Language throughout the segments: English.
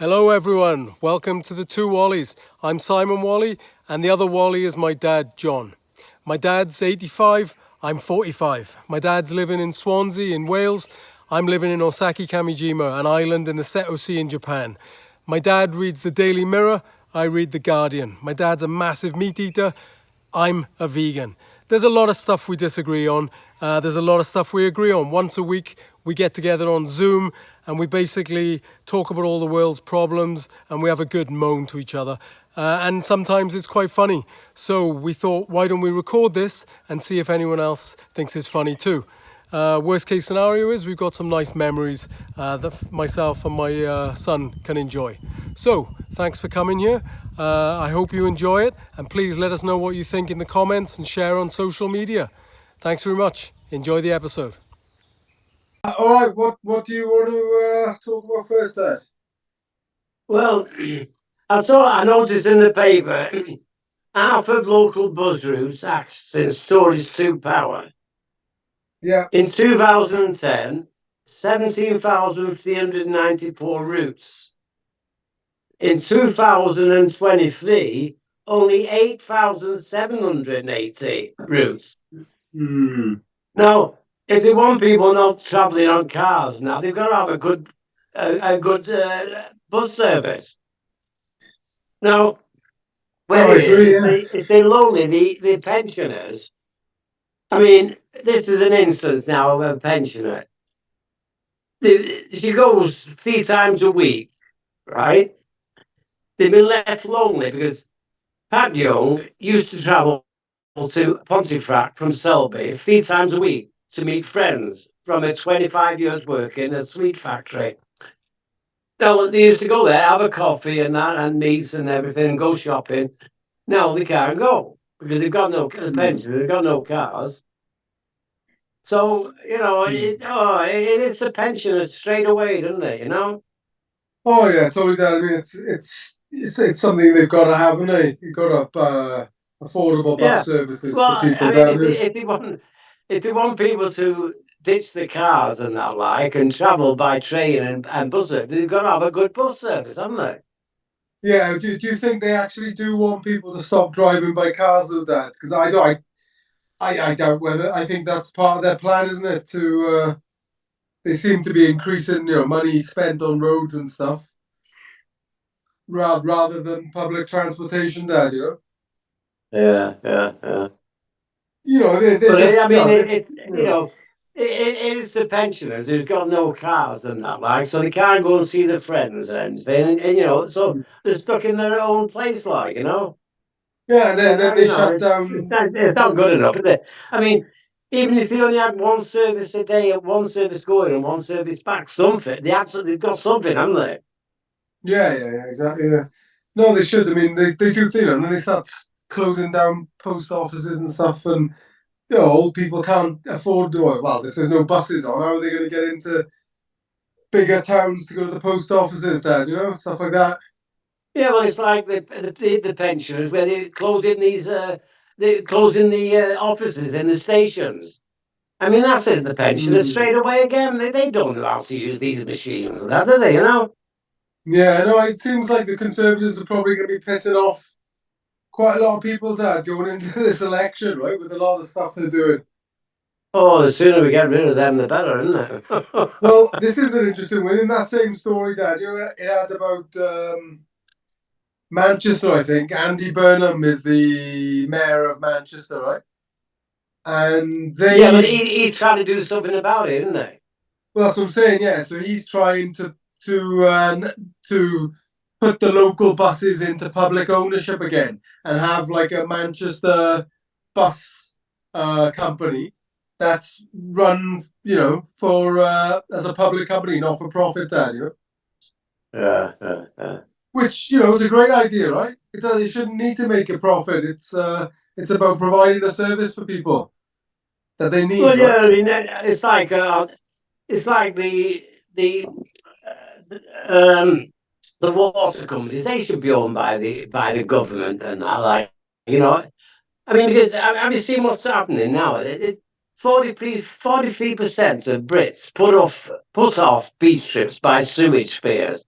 Hello everyone, welcome to the Two Whalleys. I'm Simon Whalley and the other Whalley is my dad, John. My dad's 85, I'm 45. My dad's living in Swansea in Wales. I'm living in Osaki Kamijima, an island in the Seto Sea in Japan. My dad reads the Daily Mirror, I read the Guardian. My dad's a massive meat eater, I'm a vegan. There's a lot of stuff we disagree on. There's a lot of stuff we agree on. Once a week, we get together on Zoom and we basically talk about all the world's problems and we have a good moan to each other. And sometimes it's quite funny. So we thought, why don't we record this and see if anyone else thinks it's funny too. Worst case scenario is we've got some nice memories that myself and my son can enjoy. So thanks for coming here. I hope you enjoy it and please let us know what you think in the comments and share on social media. Thanks very much. Enjoy the episode. All right, what do you want to talk about first, Dad? Well, I noticed in the paper half of local bus routes accessing storage to power. Yeah. In 2010, 17,394 routes. In 2023, only 8,780 routes. Now, if they want people not travelling on cars now, they've got to have a good bus service. Now, it's the lonely, the pensioners. I mean, this is an instance now of a pensioner. She goes 3 times a week, right? They've been left lonely because Pat Young used to travel to Pontefract from Selby 3 times a week to meet friends from her 25 years work in a sweet factory. Now, they used to go there, have a coffee and that, and meet and everything, and go shopping. Now they can't go because they've got no pensions, they've got no cars. So, it is the pensioners straight away, doesn't it, Oh, yeah, totally, Dad. I mean, it's something they've got to have, haven't they? You've got to affordable bus services for people. I mean, if they want people to ditch the cars and that and travel by train and bus service, they've got to have a good bus service, haven't they? Yeah, do you think they actually do want people to stop driving by cars, though, Dad? Because I doubt whether. I think that's part of their plan, isn't it? They seem to be increasing, money spent on roads and stuff, rather than public transportation, Dad. Yeah. They just. It is the pensioners who've got no cars and that, so they can't go and see their friends and anything, and so they're stuck in their own place, Yeah, and then they shut down. It's not good enough, is it? I mean, even if they only had one service a day, one service going and one service back, they've got something, haven't they? Yeah, exactly. Yeah. No, they should. I mean, they do, and then they start closing down post offices and stuff, and old people can't afford to. Well, if there's no buses on, how are they going to get into bigger towns to go to the post offices, Dad? Stuff like that. Yeah, well, it's like the pensioners where they're closing the offices in the stations. I mean, that's it. The pensioners straight away again. They don't know how to use these machines, and that, do they? Yeah, no. It seems like the Conservatives are probably going to be pissing off quite a lot of people, Dad, going into this election, right? With a lot of stuff they're doing. Oh, the sooner we get rid of them, the better, isn't it? Well, this is an interesting one. In that same story, Dad, it had about Manchester, I think. Andy Burnham is the mayor of Manchester, right? And but he's trying to do something about it, isn't he? Well, that's what I'm saying. Yeah, so he's trying to put the local buses into public ownership again and have like a Manchester bus company that's run, for as a public company, not for profit, Dad. Yeah. Which is a great idea, right? It shouldn't need to make a profit. It's about providing a service for people that they need. Well, yeah, right? I mean, it's like the water companies. They should be owned by the government and that, I mean, because have you seen what's happening now? 43% of Brits put off beach trips by sewage fears.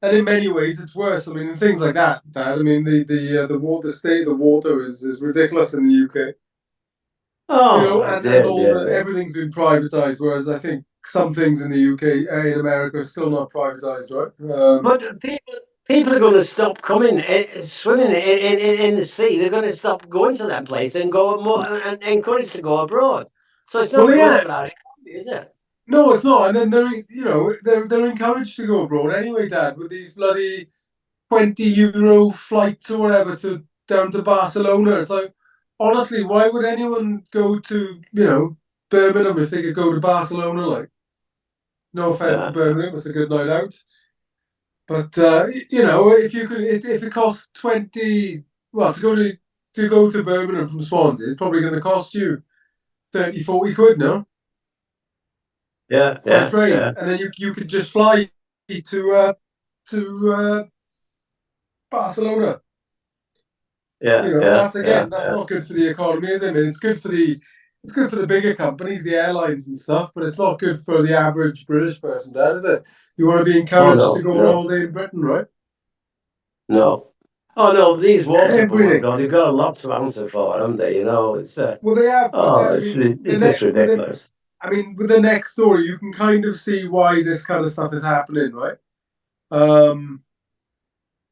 And in many ways, it's worse. I mean, in things like that, Dad. I mean, the water state, the water is ridiculous in the UK. You know, Oh, and dear, all dear, the dear. everything's been privatized, whereas I think some things in the UK, in America, are still not privatized, right? But people are going to stop coming swimming in the sea. They're going to stop going to that place and go more and encouraged to go abroad. So it's Well, not good yeah, for our economy, is it? no, it's not. And then they're encouraged to go abroad anyway, Dad, with these bloody €20 flights or whatever to down to Barcelona. It's like, honestly, why would anyone go to Birmingham if they could go to Barcelona? Like, no offense to Yeah, Birmingham, it's a good night out. But if you could, if it costs 20, well, to go to Birmingham from Swansea, it's probably going to cost you 30, 40 quid, no, yeah, on a yeah, yeah, train, and then you could just fly to Barcelona. yeah, That's yeah, again, that's yeah. not good for the economy, is it? I mean, it's good for the bigger companies, the airlines and stuff, but it's not good for the average British person, Dad, is it? You want to be Oh encouraged to no, go on no, holiday in Britain, right? no. Oh no, these water boards, Everything. God, they've got a lot to answer for, haven't they? It's Well, they have, but oh, Dad, I mean, it's just ridiculous. with the next story, you can kind of see why this kind of stuff is happening, right? Um,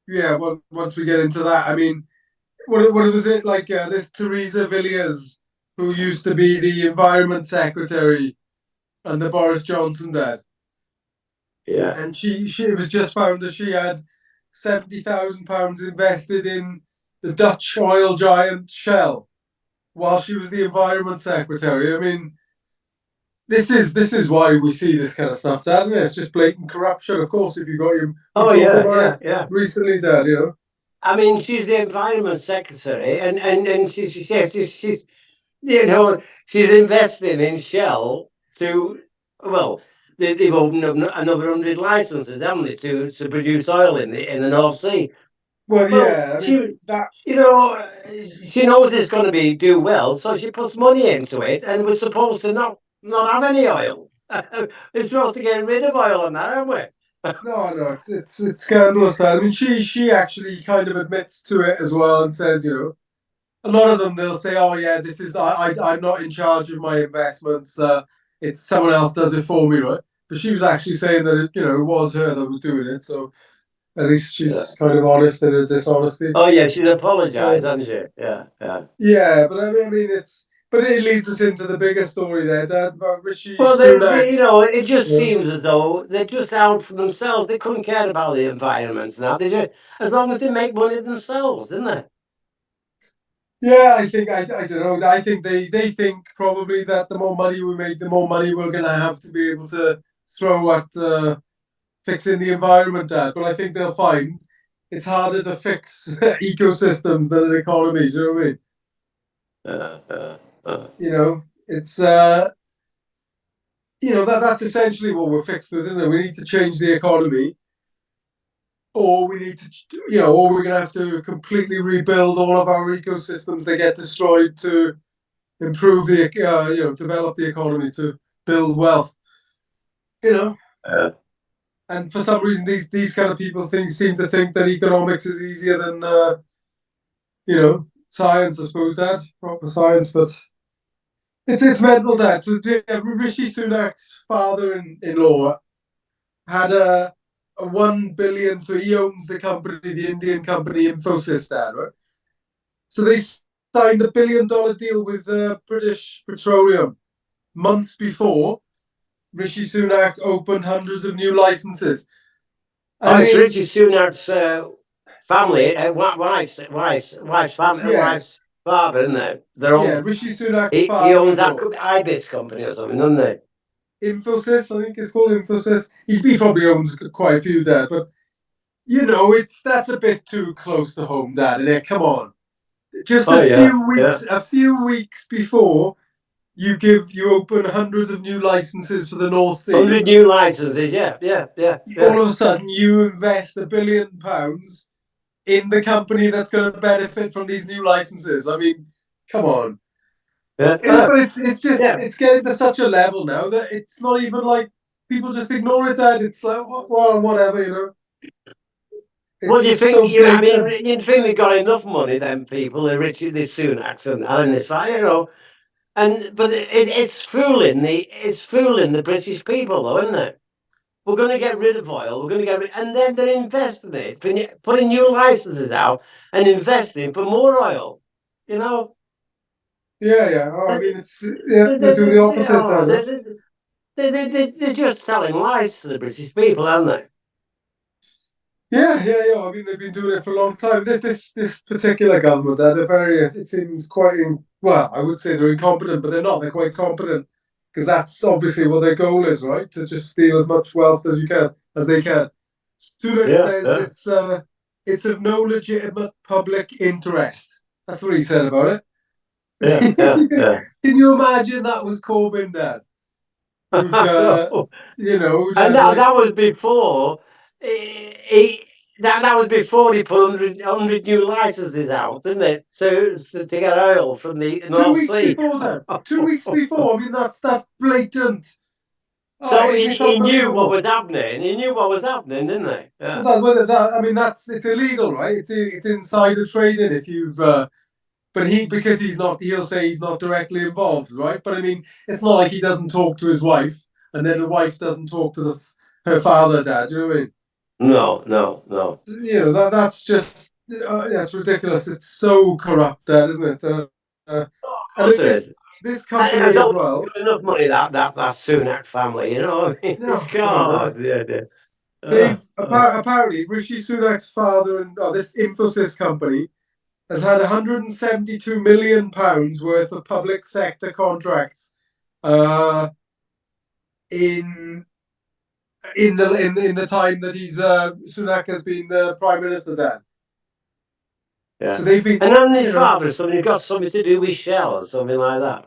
yeah. Well, once we get into that, I mean, what was it like? This Theresa Villiers, who used to be the Environment Secretary under Boris Johnson, Dad, Yeah. and she it was just found that she had £70,000 invested in the Dutch oil giant Shell while she was the Environment Secretary. I mean, this is why we see this kind of stuff, Dad, isn't it? It's just blatant corruption. Of course, if you got your, we Oh talked yeah, about yeah, it yeah. recently, Dad. I mean, she's the environment secretary, and she's she's investing in Shell to, well, they've opened up another 100 licenses, haven't they, to produce oil in the North Sea. Well, Well, yeah. I mean she, that. you know, she knows it's going to do well, so she puts money into it, and we're supposed to not have any oil. We're supposed to get rid of oil on that, aren't we? No, no, it's scandalous, Dad. I mean, she actually kind of admits to it as well and says, a lot of them they'll say, "Oh yeah, this is I'm not in charge of my investments. It's someone else does it for me, right?" But she was actually saying that it was her that was doing it. So at least Yeah. she's kind of honest in her dishonesty. Oh yeah, she's Uh, apologised, hasn't she? Yeah, yeah. yeah, but I mean, but it leads us into the bigger story there, Dad, about Rishi Well, Sunak. it just Yeah, seems as though they're just out for themselves. They couldn't care about the environment now. They just, as long as they make money themselves, isn't they? yeah. I think I don't know. I think they think probably that the more money we make, the more money we're gonna have to be able to throw at fixing the environment, Dad. But I think they'll find it's harder to fix ecosystems than an economy. Do you know what I mean? Uh, uh, uh. It's that's essentially what we're fixed with, isn't it? We need to change the economy, or we need to, or we're gonna have to completely rebuild all of our ecosystems that get destroyed to improve develop the economy to build wealth. You know, uh. and for some reason, these kind of people seem to think that economics is easier than science. I suppose that proper science, but it's mental, Dad. So yeah, Rishi Sunak's father-in-law had a 1 billion. So he owns the company, the Indian company Infosys, Dad, right? So they signed a $1 billion deal with British Petroleum months before Rishi Sunak opened hundreds of new licenses. I Oh, it's mean, Richie Sunak's family, wife's family, yeah, wife's father, isn't it? yeah, Rishi Sunak's He owns that father-in-law. Ibis company or something, doesn't he? Infosys, I think it's called Infosys. He probably owns quite a few there, but that's a bit too close to home, Dad. And come on, just Oh yeah, yeah. a few weeks before you open hundreds of new licenses for the North Sea. 100 new licenses, yeah, yeah, yeah, yeah. All of a sudden, you invest £1 billion in the company that's going to benefit from these new licenses. I mean, come on. Yeah, But it's just yeah. it's getting to such a level now that it's not even like people just ignore it. That it's like, well, whatever. What do you It's think? so I mean, blatant. you think they've got enough money, them people, the Richard, the Sunaks, and this, you know. But it's fooling the British people, though, isn't it? We're going to get rid of oil. We're going to get rid, and then they're investing it, putting new licenses out and investing for more oil. You know, Yeah, yeah. Oh, I they, mean, it's yeah. They do the opposite, oh, then. Huh? they're just telling lies to the British people, aren't they? Yeah, yeah, yeah. I mean, they've been doing it for a long time. This particular government, they're very. It seems quite well. I would say they're incompetent, but they're not. They're quite competent because that's obviously what their goal is, right? To just steal as much wealth as you can, as they can. Sunak Yeah, says yeah, it's of no legitimate public interest. That's what he said about yeah, yeah, it. yeah. Can you imagine that was Corbyn, Dad? Who'd I know. who'd And had like that was before that was before he put 100 new licenses out, didn't it? To get oil from the two North weeks Sea. before that. 2 weeks before. I mean, that's blatant. Oh, So it's he knew what unbelievable. was happening. He knew what was happening, didn't he? Well, Yeah. whether that, I mean, it's illegal, right? It's insider trading if you've. But because he's not, he'll say he's not directly involved, right? But I mean, it's not like he doesn't talk to his wife, and then the wife doesn't talk to her father, dad. Do you know what I mean? No, no, no. You know that's just yeah, it's ridiculous. It's so corrupt, dad, isn't it? Uh, Of and course then it is. this And I company as don't think well. he's got enough money that Sunak family. You know, I mean, it's No, no, no. God. Yeah, yeah. They've Uh. apparently Rishi Sunak's father and this Infosys company has had 172 million pounds worth of public sector contracts uh, in in the time that he's Sunak has been the prime minister. Then, Yeah. so they've been, And then his father, something got something to do with Shell or something like that.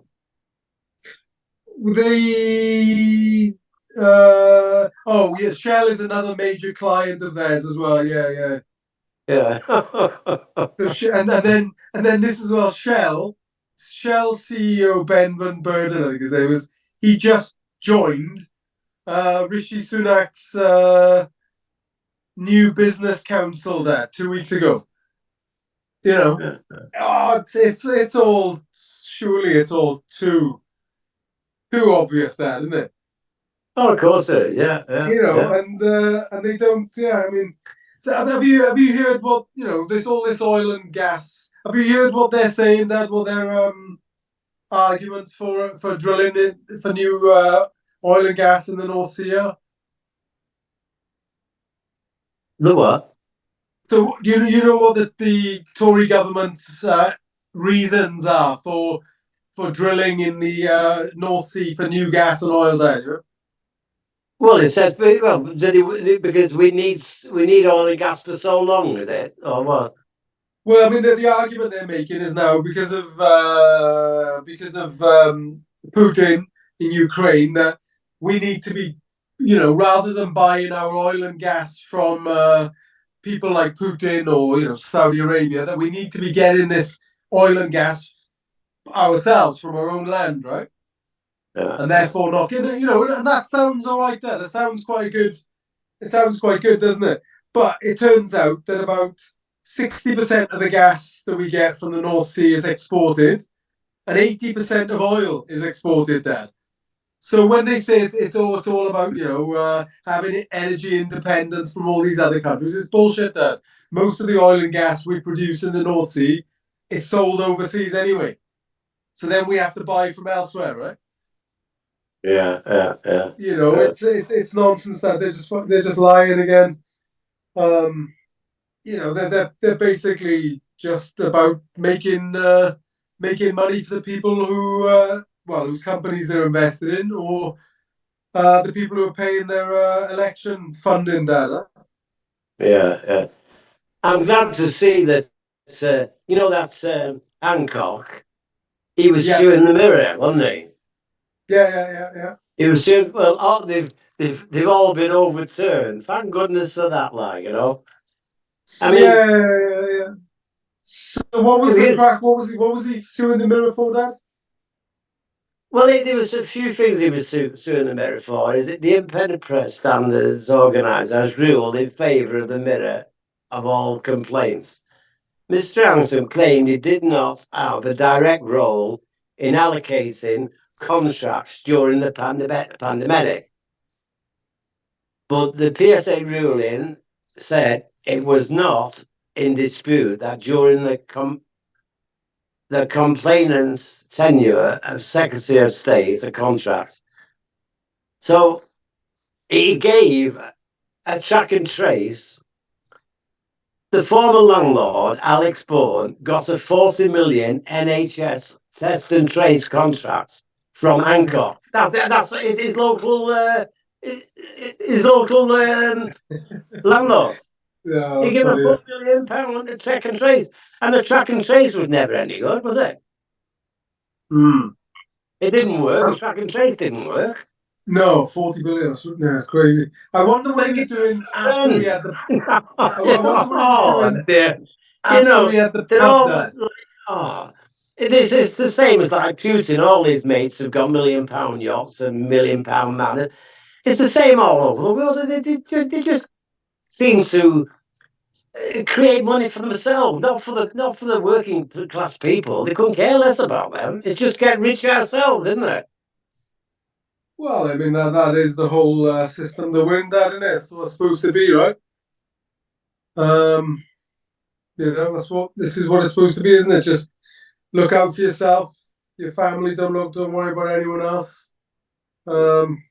they. Oh yeah, Shell is another major client of theirs as well. Yeah, yeah. Yeah. So and then this as well. Shell CEO Ben Van Beurden, I think his name is. He just joined Rishi Sunak's new business council there 2 weeks ago. You know, Yeah. oh, it's all surely it's all too obvious, that isn't it? Oh, of course it is. Yeah, yeah, You know, yeah. and they don't. Yeah, I mean, so have you heard what this all this oil and gas? Have you heard what they're saying? That what their arguments for drilling it for new oil and gas in the North Sea are? The what? So you know what the Tory government's reasons are for drilling in the North Sea for new gas and oil there? Do you know? Well, it says, well, because we need oil and gas for so long, is it, or what? Well, I mean, the argument they're making is now because of Putin in Ukraine that we need to be, rather than buying our oil and gas from people like Putin or Saudi Arabia, that we need to be getting this oil and gas ourselves from our own land, right? Yeah, And yeah, therefore not getting, and that sounds all right. That sounds quite good. It sounds quite good, doesn't it? But it turns out that about 60% of the gas that we get from the North Sea is exported, and 80% of oil is exported there. So when they say it's all about having energy independence from all these other countries, it's bullshit. Dad. Most of the oil and gas we produce in the North Sea is sold overseas anyway. So then we have to buy from elsewhere, right? yeah, yeah, yeah, yeah. It's nonsense that they're just lying again. Um, they're basically just about making money for the people who whose companies they're invested in, or the people who are paying their election funding data. Yeah, yeah. I'm glad to see that. That's Hancock. He was Yeah, suing the Mirror, wasn't he? yeah. He was suing. Well, they've all been overturned. Thank goodness for that, I mean, Yeah. So what was the because crack? What was he suing the Mirror for, Dad? well, there was a few things he was suing the Mirror for. Is it the independent press standards organisers ruled in favour of the Mirror? of all complaints. Mr. Anderson claimed he did not have a direct role in allocating contracts during the pandemic. But the PSA ruling said it was not in dispute that during the complainant's tenure as Secretary of State, a contract. So he gave a track and trace. The former landlord, Alex Bourne, got a 40 million NHS test and trace contract from Hancock. That's his local his local landlord. Yeah, He that's gave a funny. £4 million track and trace, and the track and trace was never any good, was it? Hmm. It didn't work. The track and trace didn't work. No, 40 billion. That's crazy. I wonder what he was doing after he had the. I wonder what he was Oh, doing dear. You after know, he had the they're pub all done. like, oh, it's the same as like Putin. All his mates have got £1 million yachts and £1 million man. It's the same all over the world. They just seem to create money for themselves, not for the working class people. They couldn't care less about them. It's just get rich ourselves, isn't it? Well, I mean that is the whole system that we're in, that, isn't it? It's what's supposed to be, right? Um, this is what it's supposed to be, isn't it? Just look out for yourself, your family. Don't worry about anyone else. Um,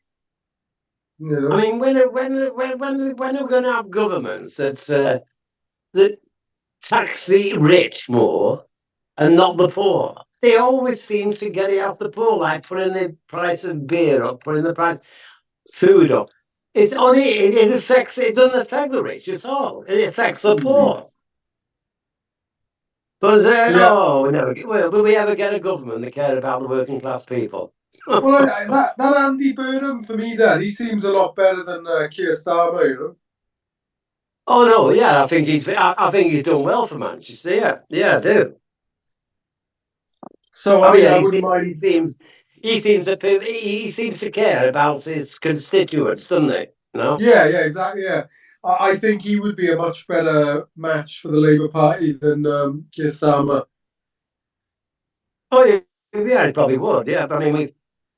I mean, when are we going to have governments that tax the rich more and not the poor? They always seem to get it off the poor, like putting the price of beer up, putting the price of food up. It's only it doesn't affect the rich at all. It affects the poor. But yeah. will we ever get a government that care about the working class people? Well, that Andy Burnham for me, Dad, he seems a lot better than Keir Starmer, you know. Oh no, yeah, I think he's done well for Manchester. Yeah, I do. So I Oh mean, yeah, I wouldn't mind. he seems to care about his constituents, doesn't he? No. Yeah, exactly. Yeah, I think he would be a much better match for the Labour Party than Keir Starmer. Oh yeah, he probably would. Yeah, but I mean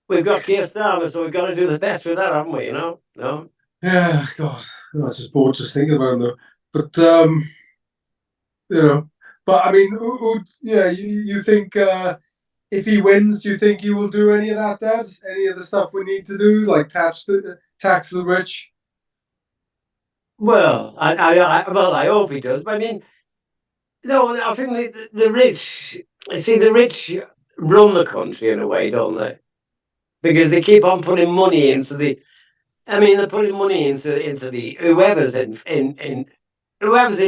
we've got Keir Starmer, so we've got to do the best with that, haven't we? You know? No. Yeah, God, I'm just bored just thinking about him though. But you know, but I mean, yeah, you think if he wins, do you think he will do any of that, Dad? Any of the stuff we need to do, like tax the rich? Well, I hope he does. But I mean, no, I think the rich. See, the rich run the country in a way, don't they? Because they keep on putting money into the. I mean, they're putting money into the whoever's in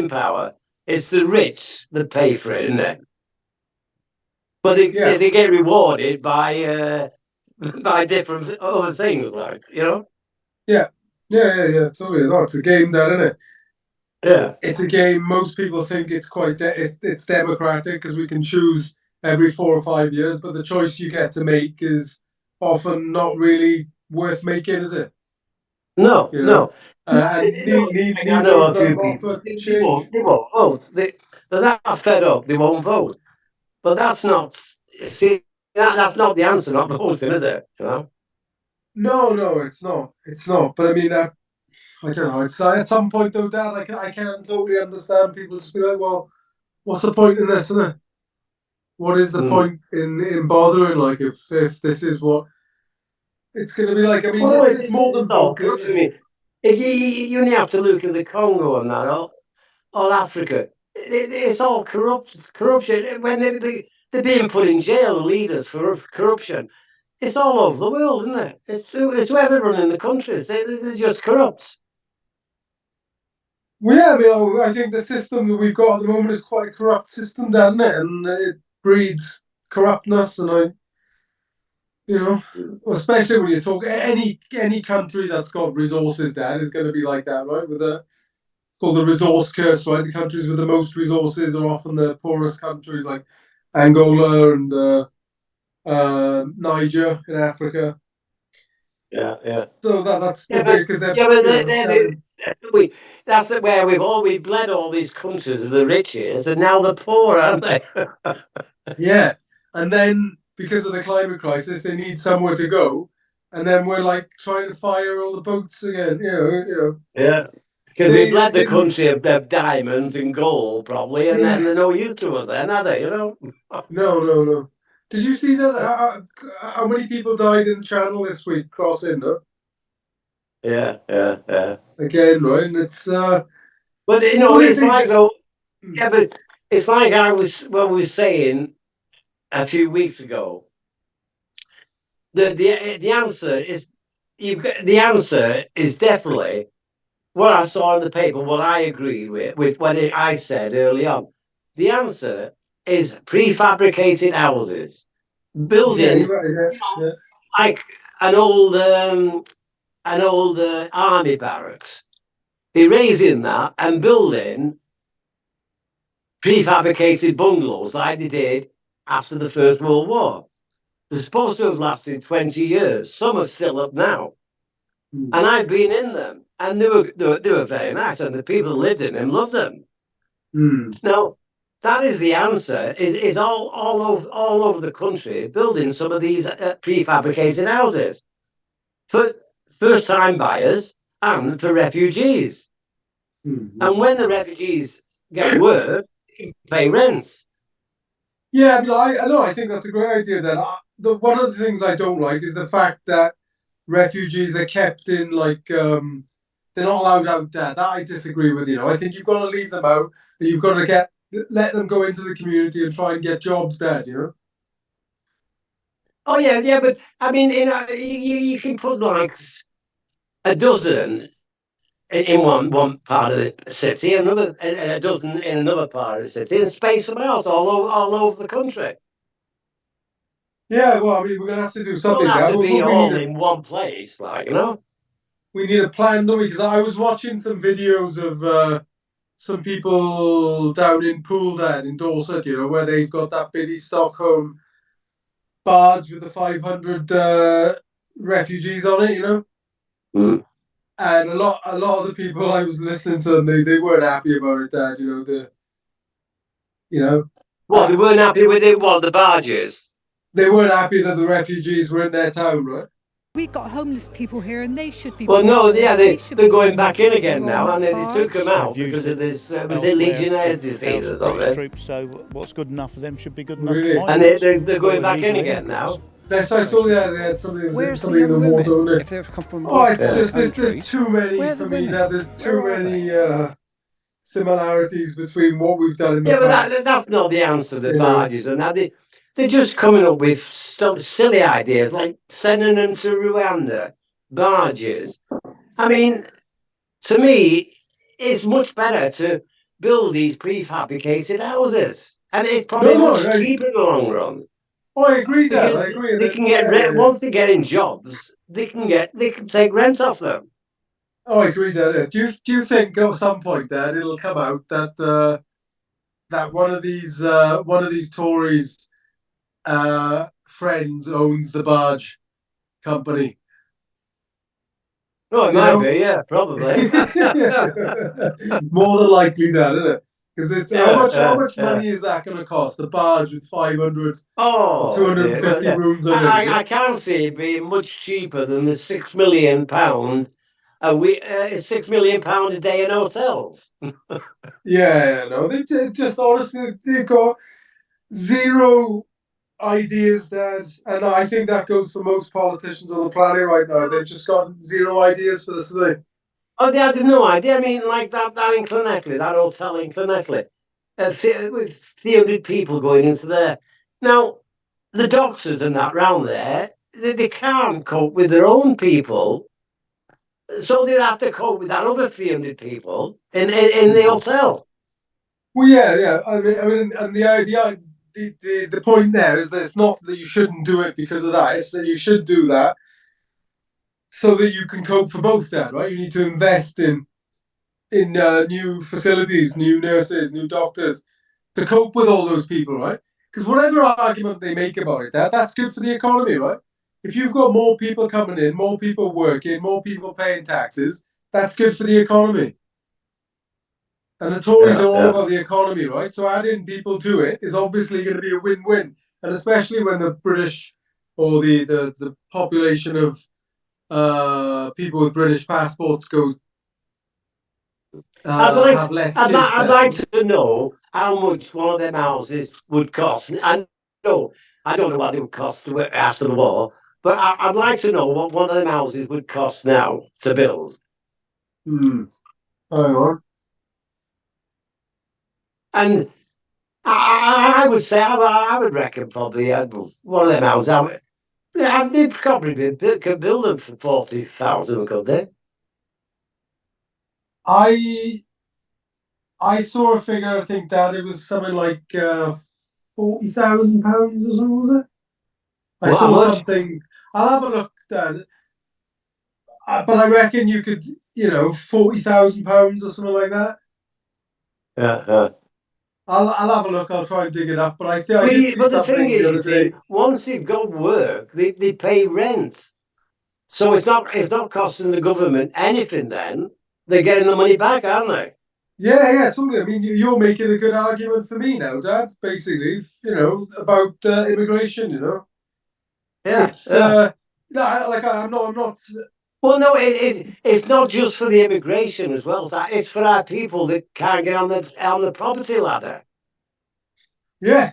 power. It's the rich that pay for it, isn't it? But Yeah, they get rewarded by by different other things, like yeah, yeah. Totally. No, it's a game, Dad, isn't it? Yeah. It's a game. Most people think it's it's democratic because we can choose every 4 or 5 years, but the choice you get to make is often not really worth making, is it? No, You know, no. No, and I neither know of a few them people. offer change. They won't vote. They're that fed up. They won't vote. But that's not. See, that's not the answer. Not voting, is it? No, it's not. It's not. But I mean, I don't know. It's at some point though, Dad. I can't totally understand people just be like, well, what's the point in this, isn't it? What is the Mm. point in bothering? Like, if this is what it's going to be like. I mean, Well, it's more than it's all voting. corruption. I mean, if you only have to look at the Congo and that, all Africa, it's all corruption. When they're being put in jail, the leaders for corruption. It's all over the world, isn't it? It's whoever running the countries. They're just corrupt. Well, yeah, I mean, I think the system that we've got at the moment is quite a corrupt system, doesn't it? And it breeds corruptness, and you know, especially when you talk any country that's got resources, Dad, is going to be like that, right? With the it's called the resource curse, right? The countries with the most resources are often the poorest countries, like Angola and Niger in Africa. Yeah, yeah. So that's Yeah, because they're but selling. we that's where we've bled all these countries of the riches, and now the poor, aren't they? Yeah, and then because of the climate crisis, they need somewhere to go, and then we're like trying to fire all the boats again. Yeah. Because we They bled the didn't. country of diamonds and gold, probably, and then Yeah, they're no use to us then, are they? no. Did you see that? How many people died in the Channel this week crossing? No? Yeah. Again, right? And it's But well, it's they like just. though. Yeah, but it's like we were saying a few weeks ago. The answer is the answer is definitely what I saw in the paper. What I agreed with what I said early on. The answer is prefabricated houses, Yeah, building you're right. Yeah, like an old army barracks, erasing that and building prefabricated bungalows like they did after the First World War. They're supposed to have lasted 20 years. Some are still up now. yeah. And I've been in them. And they were very nice. And the people who lived in them loved them. Mm. Now, that is the answer, is all over the country building some of these prefabricated houses for first-time buyers and for refugees. And when the refugees get work, they can pay rents. Yeah, I know. I think that's a great idea. Then one of the things I don't like is the fact that refugees are kept in they're not allowed out there. That I disagree with. I think you've got to leave them out, and you've got to let them go into the community and try and get jobs there. Oh yeah, but I mean, you can put like a dozen in one part of the city, another a dozen in another part of the city, and space them out all over the country. Yeah, well, I mean, we're gonna have to do Don't something have there. to be We need all in one place, we need a plan, don't we? Because I was watching some videos of some people down in Poole there in Dorset, where they've got that bitty Stockholm barge with the 500 refugees on it. Mm. And a lot of the people I was listening to them, they weren't happy about it, Dad. You know, What, uh, they weren't happy with it? What, the barges? they weren't happy that the refugees were in their town, right? We've got homeless people here and they should be Well, put no, yeah, first. They should they're be the going back ones in that again are on now, and that they took them barge. out They've because used of this, was it elsewhere Legionnaires' to disease house or British something? troops, so what's good enough for them should be good enough Really? for my And boys. they're going Or back in illegal again immigrants. now. That's I saw. Yeah, they had something. Where's the Something in the young water. women? Wasn't If it? they've come from Oh, it's war just there's countries, too many where are for the me. women? That there's too Where are many they? similarities between what we've done in the Yeah, but past. that's not the answer, the You know. barges. And now they're just coming up with silly ideas like sending them to Rwanda, barges. I mean, to me, it's much better to build these prefabricated houses. And it's probably No, much I, cheaper in the long run oh, I agree, Dad. I because agree. they That can get yeah, rent. yeah. Once they get in jobs, they can take rent off them. Oh, I agree, Dad. Yeah. Do you think at some point, Dad, it'll come out that that one of these Tories friends owns the barge company? Oh, it You might know, be, yeah, probably. more than likely, Dad, isn't it? Because it's how much Yeah. money is that going to cost? A barge with 500 or Oh dear. Well, 250 rooms on it, is I it? can't see it being much cheaper than the £6 million a week, £6 million a day in hotels. Yeah, no, just honestly, they've got zero ideas, Dad, and I think that goes for most politicians on the planet right now. They've just got zero ideas for this thing. Oh, they had no idea. I mean, like that in Llanelli, that hotel in Llanelli, with 300 people going into there. Now, the doctors and that round there, they can't cope with their own people, so they have to cope with that other 300 people in the hotel. Well, yeah. I mean, and the point there is that it's not that you shouldn't do it because of that. It's that you should do that so that you can cope for both. That right? You need to invest in new facilities, new nurses, new doctors to cope with all those people, right? Because whatever argument they make about it, that's good for the economy, right? If you've got more people coming in, more people working, more people paying taxes, that's good for the economy. And the Tories are all Yeah. about the economy, right? So adding people to it is obviously going to be a win-win, and especially when the British or the population of people with British passports goes have less kids. I'd like to know how much one of them houses would cost. I don't know what it would cost after the war, but I'd like to know what one of them houses would cost now to build. Hang on. And I would say, I would reckon probably one of them houses. They'd probably could build them for 40,000, could they? I saw a figure. I think that it was something like £40,000 or something. Was it? I Well, how saw much? something. I'll have a look, Dad. But I reckon you could, £40,000 or something like that. Yeah. I'll have a look. I'll try and dig it up. But I did see But the thing something the is, other you see, day. once they've got work, they pay rent. So it's not costing the government anything then. They're getting the money back, aren't they? Yeah, totally. I mean, you're making a good argument for me now, Dad. Basically, about immigration. It's Yeah. no, I'm not. Well, no, it's not just for the immigration as well. It's for our people that can't get on the property ladder. Yeah.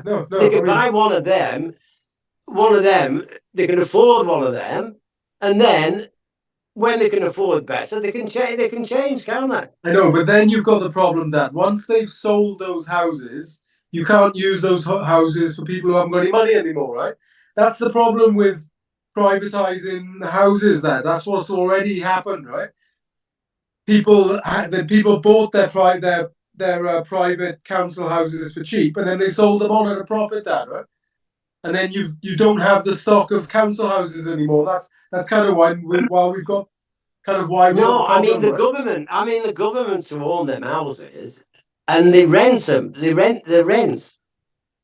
No. They I can mean, buy one of them. They can afford one of them, and then when they can afford better, they can change. They can change, can't they? I know, but then you've got the problem that once they've sold those houses, you can't use those houses for people who haven't got any money anymore, right? That's the problem with privatizing houses. That's what's already happened, right? People bought their private council houses for cheap, and then they sold them on at a profit, Dad, right? And then you don't have the stock of council houses anymore. That's kind of why we've got why we got the No, problem, right? the governments who own them houses, and they rent them. They rent the rents.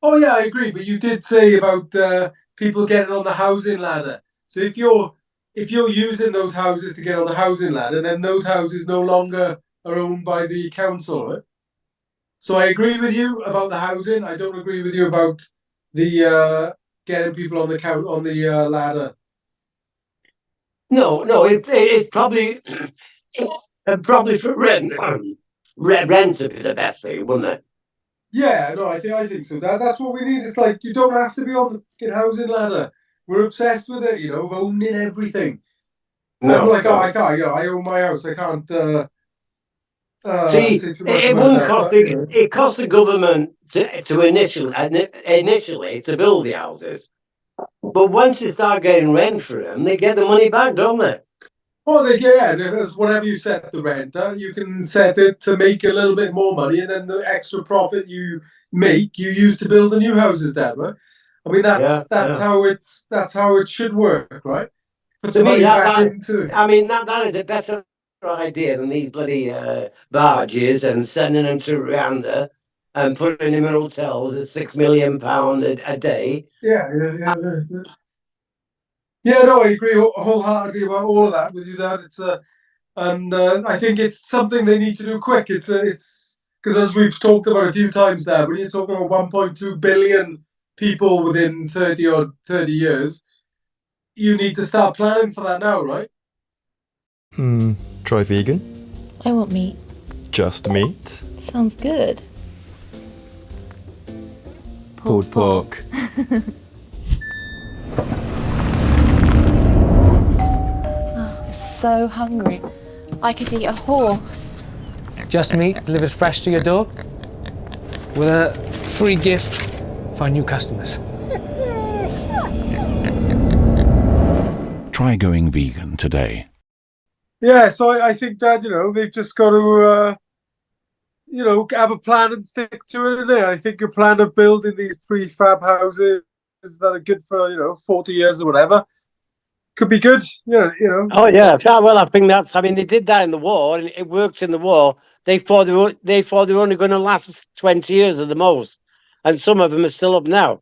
Oh yeah, I agree. But you did say about people getting on the housing ladder. So if you're using those houses to get on the housing ladder, then those houses no longer are owned by the council, right? So I agree with you about the housing. I don't agree with you about the getting people on the ladder. No, it's probably probably for rent. Rent would be the best thing, wouldn't it? Yeah, no, I think so. That's what we need. It's like you don't have to be on the fucking housing ladder. We're obsessed with it, of owning everything. I'm No, like, oh, no. I can't. I own my house. I can't See, say too much it about wouldn't that. cost But it cost the government to initially to build the houses, but once they start getting rent for them, they get the money back, don't they? oh, there's whatever you set the rent at, you can set it to make a little bit more money, and then the extra profit you make, you use to build the new houses. Then, right? I mean, Yeah, that's yeah. how it should work, right? Put To the me, money back into. that is a better idea than these bloody barges and sending them to Rwanda and putting them in hotels at £6 million a day. Yeah. Yeah, no, I agree wholeheartedly about all of that with you, Dad. And I think it's something they need to do quick. It's because as we've talked about a few times now, when you're talking about 1.2 billion people within 30 years, you need to start planning for that now, right? Try vegan. I want meat. Just meat. Sounds good. Pulled pork. I'm so hungry. I could eat a horse. Just Meat delivers fresh to your door with a free gift for our new customers. Try going vegan today. Yeah, so I think, Dad, they've just got to, have a plan and stick to it. I think a plan of building these prefab houses that are good for, 40 years or whatever could be good. Oh yeah, well, I think I mean, they did that in the war, and it worked in the war. They thought they were only going to last 20 years at the most, and some of them are still up now.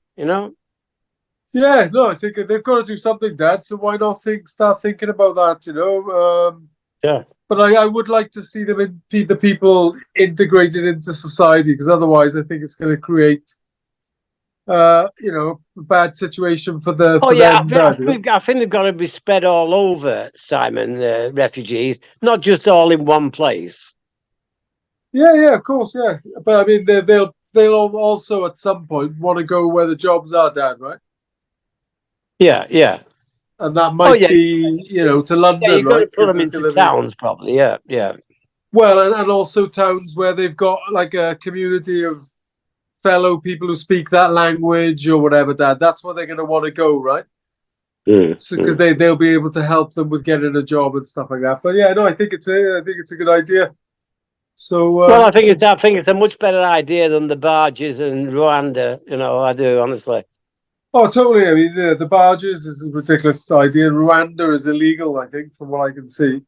Yeah, no, I think they've got to do something, Dad. So why not start thinking about that? Yeah. But I would like to see them the people integrated into society, because otherwise I think it's going to create a bad situation for Oh for yeah, them, Dad. I think they've got to be spread all over, Simon. Refugees, not just all in one place. Yeah, of course, yeah. But I mean, they'll also at some point want to go where the jobs are, Dad, right? Yeah. And that Oh might yeah, be, to yeah. London, You've got right? to put Because them there's into going to be towns, probably. Yeah. well, and also towns where they've got like a community of fellow people who speak that language or whatever, Dad. That's where they're going to want to go, right? So because they'll be able to help them with getting a job and stuff like that. But yeah, no, I think it's a good idea. So Well, I think it's a much better idea than the barges in Rwanda. I do honestly. oh, totally. I mean, the barges is a ridiculous idea. Rwanda is illegal, I think, from what I can see.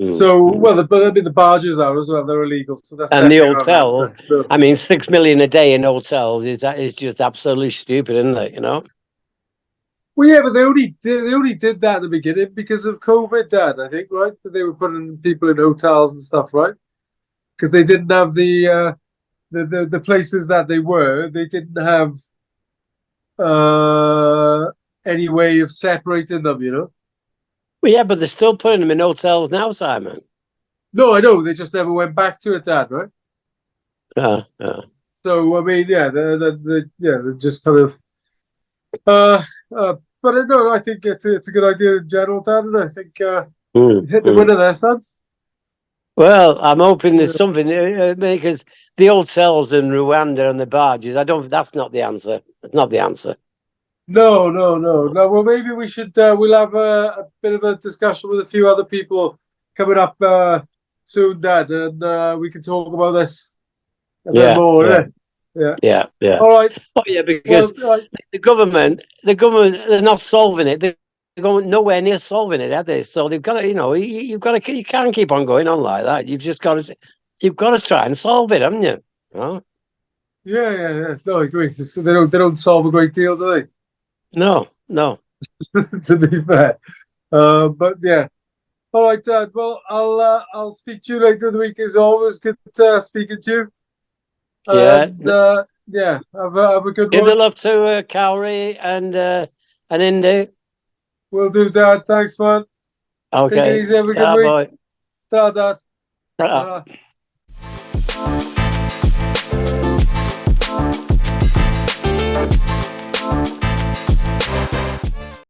So, well, the barges are as well. They're illegal, so that's And the definitely not an hotels. answer. So, I mean, 6 million a day in hotels is just absolutely stupid, isn't it? well, yeah, but they only did that at the beginning because of COVID, Dad. I think, right? That they were putting people in hotels and stuff, right? Because they didn't have the places that they didn't have any way of separating them. Well, yeah, but they're still putting them in hotels now, Simon. No, I know. They just never went back to it, Dad, right? Yeah. So I mean, yeah, they're just kind of but no, I think it's a good idea in general, Dad, and I think hit the winner there, son. Well, I'm hoping there's something because the hotels in Rwanda and the barges. That's not the answer. It's not the answer. No. Well, maybe we should. We'll have a bit of a discussion with a few other people coming up soon, Dad, and we can talk about this a bit more. Yeah. All right. Oh yeah, because the government, they're not solving it. They're going nowhere near solving it, are they? So they've got to, you can't keep on going on like that. You've got to try and solve it, haven't you? Yeah. No, I agree. So they don't solve a great deal, do they? No. To be fair, but yeah. All right, Dad. Well, I'll speak to you later in the week. As always, good speaking to you. Yeah. And yeah, have a good Give one. the love to Cowrie and Indy. Will do, Dad. Thanks, man. Okay. Take it easy. Have a good week. Boy. Ta, Dad. Ta-ra. Ta-ra.